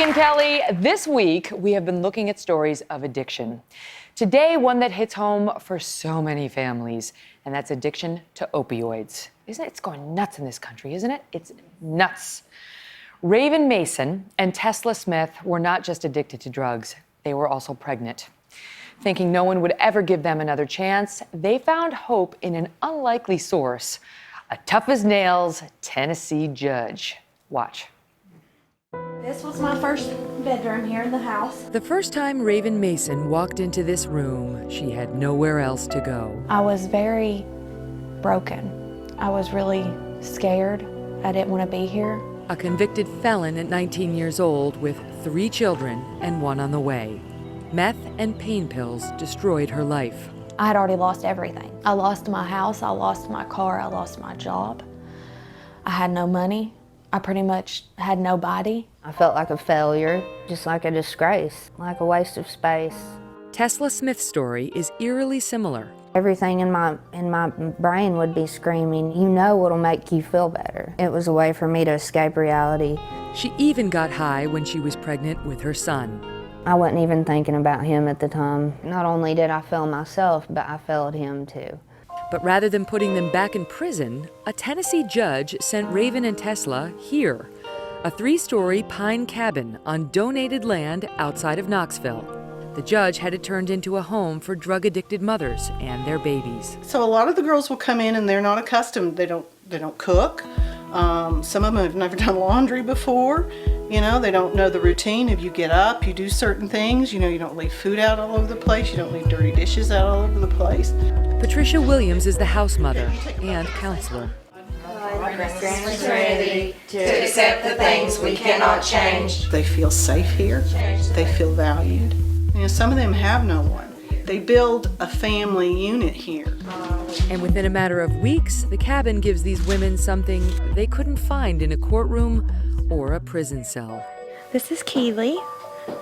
Megyn Kelly. This week, we have been looking at stories of addiction. Today, one that hits home for so many families, and that's addiction to opioids. It's going nuts in this country, isn't it? It's nuts. Raven Mason and Tesla Smith were not just addicted to drugs, they were also pregnant. Thinking no one would ever give them another chance, they found hope in an unlikely source, a tough-as-nails Tennessee judge. Watch. This was my first bedroom here in the house. The first time Raven Mason walked into this room, she had nowhere else to go. I was very broken. I was really scared. I didn't want to be here. A convicted felon at 19 years old with 3 children and 1 on the way. Meth and pain pills destroyed her life. I had already lost everything. I lost my house, I lost my car, I lost my job. I had no money. I pretty much had nobody. I felt like a failure, just like a disgrace, like a waste of space. Tesla Smith's story is eerily similar. Everything in my brain would be screaming, you know what'll make you feel better. It was a way for me to escape reality. She even got high when she was pregnant with her son. I wasn't even thinking about him at the time. Not only did I fail myself, but I failed him too. But rather than putting them back in prison, a Tennessee judge sent Raven and Tesla here, a 3-story pine cabin on donated land outside of Knoxville. The judge had it turned into a home for drug-addicted mothers and their babies. So a lot of the girls will come in and they're not accustomed. They don't cook. Some of them have never done laundry before. You know, they don't know the routine. If you get up, you do certain things. You know, you don't leave food out all over the place. You don't leave dirty dishes out all over the place. Patricia Williams is the house mother and counselor. Ready to accept the things we cannot change. They feel safe here. They feel valued. You know, some of them have no one. They build a family unit here. And within a matter of weeks, the cabin gives these women something they couldn't find in a courtroom or a prison cell. This is Keely.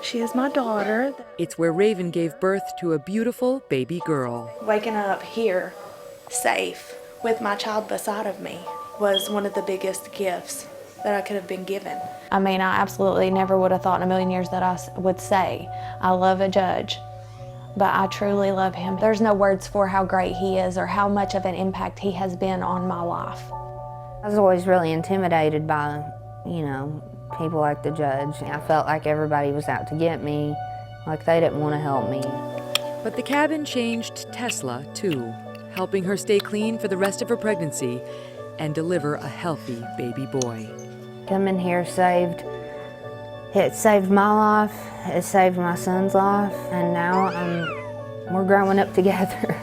She is my daughter. It's where Raven gave birth to a beautiful baby girl. Waking up here, safe, with my child beside of me, was one of the biggest gifts that I could have been given. I mean, I absolutely never would have thought in a million years that I would say, I love a judge, but I truly love him. There's no words for how great he is or how much of an impact he has been on my life. I was always really intimidated by, people like the judge. I felt like everybody was out to get me, like they didn't want to help me. But the cabin changed Tesla, too, helping her stay clean for the rest of her pregnancy and deliver a healthy baby boy. Coming here it saved my life, it saved my son's life, and now we're growing up together.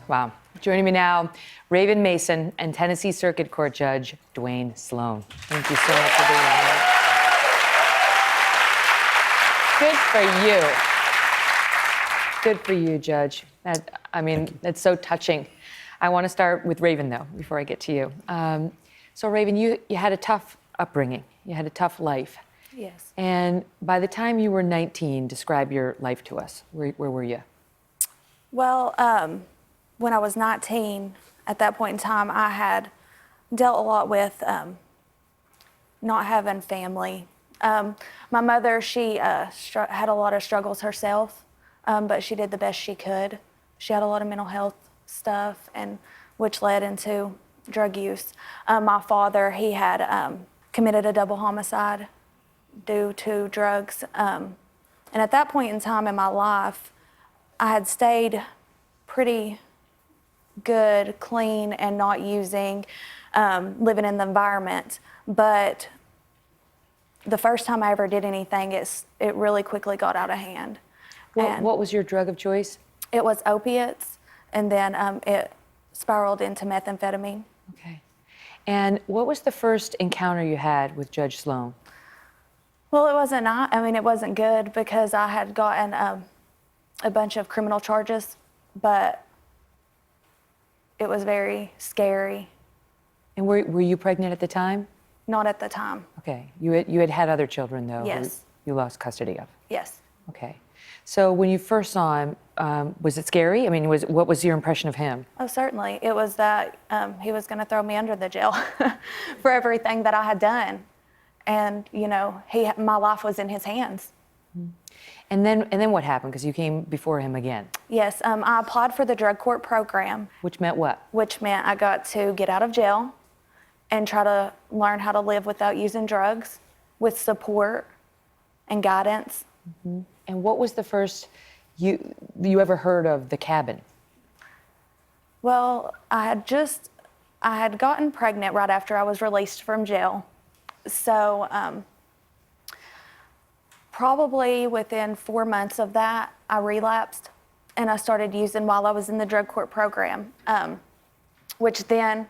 Wow. Joining me now, Raven Mason and Tennessee Circuit Court Judge Duane Slone. Thank you so much for being here. Good for you. Good for you, Judge. That's so touching. I want to start with Raven, though, before I get to you. So, Raven, you had a tough upbringing. You had a tough life. Yes. And by the time you were 19, describe your life to us. Where were you? Well, when I was 19, at that point in time, I had dealt a lot with not having family. My mother, she had a lot of struggles herself, but she did the best she could. She had a lot of mental health stuff, and which led into drug use. My father, he had committed a double homicide due to drugs. And at that point in time in my life, I had stayed pretty good, clean, and not using, living in the environment. But the first time I ever did anything, it really quickly got out of hand. What was your drug of choice? It was opiates, and then it spiraled into methamphetamine. Okay. And what was the first encounter you had with Judge Slone? Well, it wasn't good because I had gotten a bunch of criminal charges, but it was very scary. And were you pregnant at the time? Not at the time. Okay. You had other children, though? Yes. You lost custody of? Yes. Okay. So when you first saw him, was it scary? I mean, what was your impression of him? Oh, certainly. It was that he was going to throw me under the jail for everything that I had done. and my life was in his hands. And then what happened? Because you came before him again, Yes, I applied for the drug court program, which meant what? which meant I got to get out of jail and try to learn how to live without using drugs, with support and guidance. And what was the first you ever heard of the cabin? Well, I had gotten pregnant right after I was released from jail. So probably within 4 months of that, I relapsed and I started using while I was in the drug court program, which then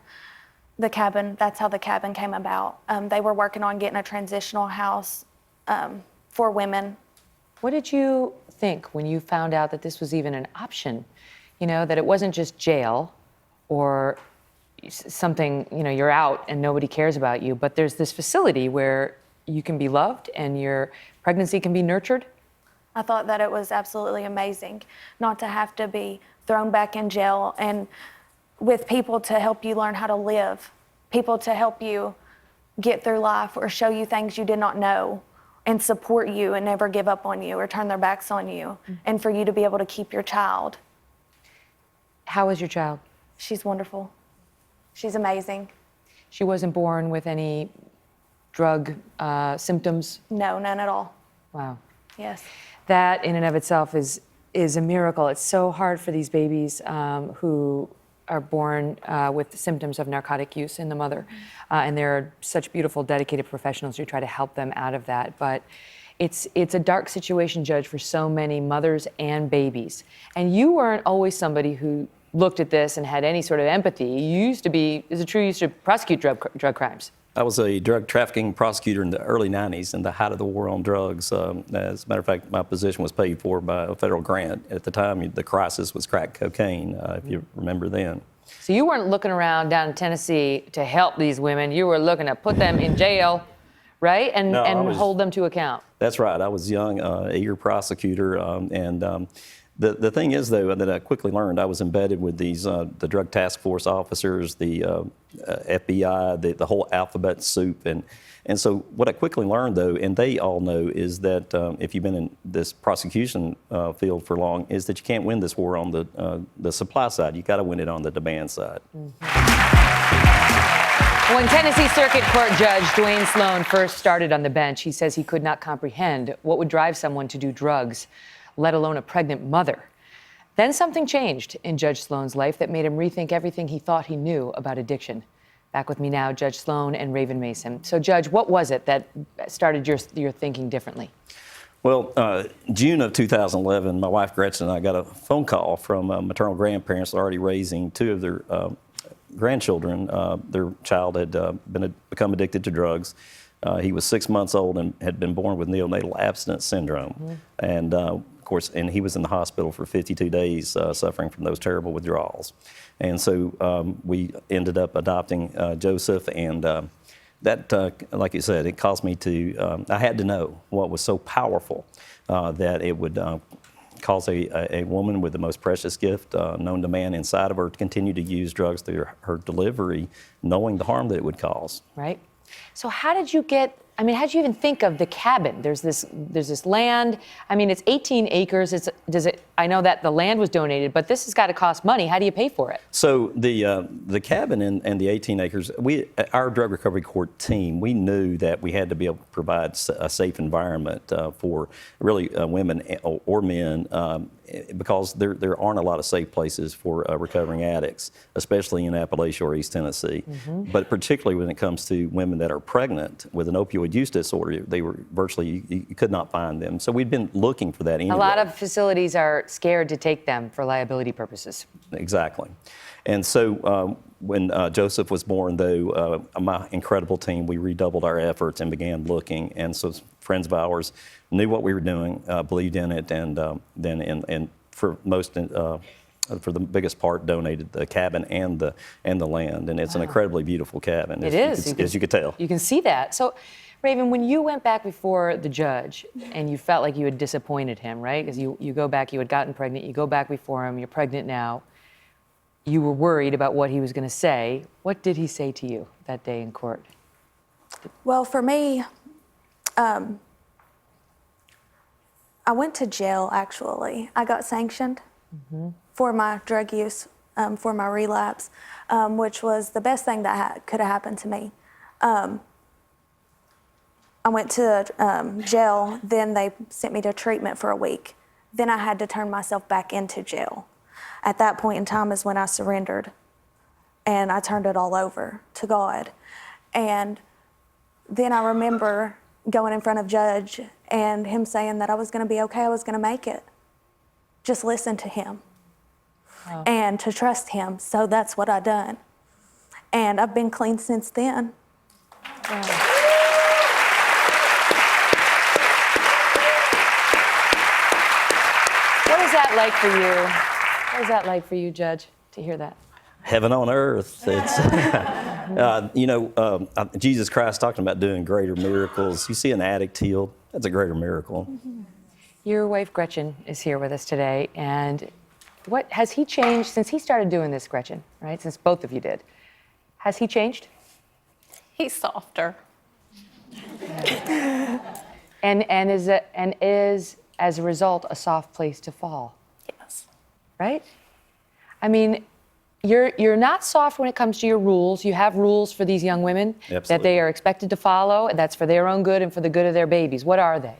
the cabin, that's how the cabin came about. They were working on getting a transitional house for women. What did you think when you found out that this was even an option? That it wasn't just jail or something, you're out and nobody cares about you, but there's this facility where you can be loved and your pregnancy can be nurtured? I thought that it was absolutely amazing not to have to be thrown back in jail, and with people to help you learn how to live, people to help you get through life or show you things you did not know and support you and never give up on you or turn their backs on you, and for you to be able to keep your child. How is your child? She's wonderful. She's amazing. She wasn't born with any drug symptoms? No, none at all. Wow. Yes. That in and of itself is a miracle. It's so hard for these babies who are born with symptoms of narcotic use in the mother. And there are such beautiful, dedicated professionals who try to help them out of that. But it's a dark situation, Judge, for so many mothers and babies. And you weren't always somebody who looked at this and had any sort of empathy. You used to be, is it true, you used to prosecute drug crimes? I was a drug trafficking prosecutor in the early 90s in the height of the war on drugs. As a matter of fact, my position was paid for by a federal grant. At the time, the crisis was crack cocaine, if you remember then. So you weren't looking around down in Tennessee to help these women. You were looking to put them in jail, right? And hold them to account. That's right. I was young, eager prosecutor. The thing is, though, that I quickly learned, I was embedded with these the drug task force officers, the FBI, the whole alphabet soup. And so what I quickly learned, though, and they all know, is that if you've been in this prosecution field for long, is that you can't win this war on the supply side. You got to win it on the demand side. When Tennessee Circuit Court Judge Duane Slone first started on the bench, he says he could not comprehend what would drive someone to do drugs, let alone a pregnant mother. Then something changed in Judge Slone's life that made him rethink everything he thought he knew about addiction. Back with me now, Judge Slone and Raven Mason. So, Judge, what was it that started your thinking differently? Well, June of 2011, my wife Gretchen and I got a phone call from maternal grandparents already raising two of their grandchildren. Their child had become addicted to drugs. He was 6 months old and had been born with neonatal abstinence syndrome. And of course, and he was in the hospital for 52 days suffering from those terrible withdrawals. And so we ended up adopting Joseph, and that, like you said, it caused me to, I had to know what was so powerful that it would cause a woman with the most precious gift known to man inside of her to continue to use drugs through her delivery, knowing the harm that it would cause. Right. So how did you how'd you even think of the cabin? There's this land. I mean, it's 18 acres. I know that the land was donated, but this has got to cost money. How do you pay for it? So the cabin and the 18 acres, our drug recovery court team, we knew that we had to be able to provide a safe environment for really women or men because there aren't a lot of safe places for recovering addicts, especially in Appalachia or East Tennessee. But particularly when it comes to women that are pregnant with an opioid use disorder, they were virtually, you could not find them. So we'd been looking for that anyway. A lot of facilities are scared to take them for liability purposes. Exactly. And so when Joseph was born, though, my incredible team, we redoubled our efforts and began looking. And so friends of ours knew what we were doing, believed in it, and then for the biggest part, donated the cabin and the land. And it's an incredibly beautiful cabin. It is. As you could tell. You can see that. So, Raven, when you went back before the judge and you felt like you had disappointed him, right? Because you go back, you had gotten pregnant, you go back before him, you're pregnant now. You were worried about what he was going to say. What did he say to you that day in court? Well, for me, I went to jail, actually. I got sanctioned for my drug use, for my relapse, which was the best thing that could have happened to me. I went to jail, then they sent me to treatment for a week. Then I had to turn myself back into jail. At that point in time is when I surrendered, and I turned it all over to God. And then I remember going in front of judge and him saying that I was going to be okay, I was going to make it. Just listen to him and to trust him. So that's what I done. And I've been clean since then. What is that like for you? What is that like for you, Judge, to hear that? Heaven on earth. It's, Jesus Christ talking about doing greater miracles. You see an addict healed, that's a greater miracle. Your wife, Gretchen, is here with us today. And what has he changed since he started doing this, Gretchen, right? Since both of you did. Has he changed? He's softer. And is, as a result, a soft place to fall. Yes. Right? I mean, you're not soft when it comes to your rules. You have rules for these young women that Absolutely. they are expected to follow, and that's for their own good and for the good of their babies. What are they?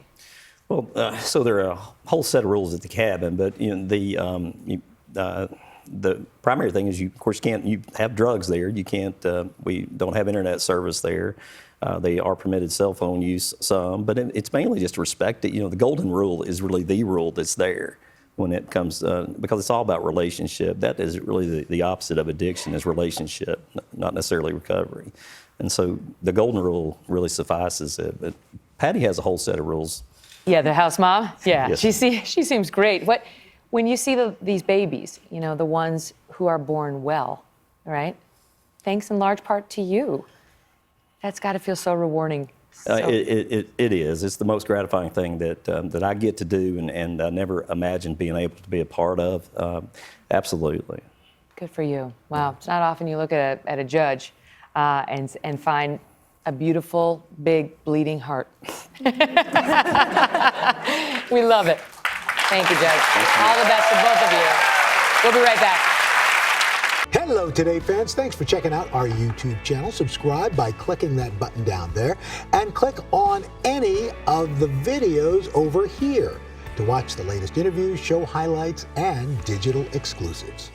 Well, so there are a whole set of rules at the cabin, but the primary thing is, you have drugs there. You can't. We don't have internet service there. They are permitted cell phone use some, but it's mainly just to respect it. The golden rule is really the rule that's there when it comes, because it's all about relationship. That is really the opposite of addiction, is relationship, not necessarily recovery. And so the golden rule really suffices it. But Patty has a whole set of rules. Yeah, the house mom. Yeah, Yes. she seems great. When you see these babies, the ones who are born well, right? Thanks in large part to you. That's got to feel so rewarding. It is. It's the most gratifying thing that I get to do, and I never imagined being able to be a part of. Absolutely. Good for you. Wow, it's not often you look at a judge and find a beautiful, big, bleeding heart. We love it. Thank you, Judge. All the best to both of you. We'll be right back. Hello, Today fans. Thanks for checking out our YouTube channel. Subscribe by clicking that button down there and click on any of the videos over here to watch the latest interviews, show highlights, and digital exclusives.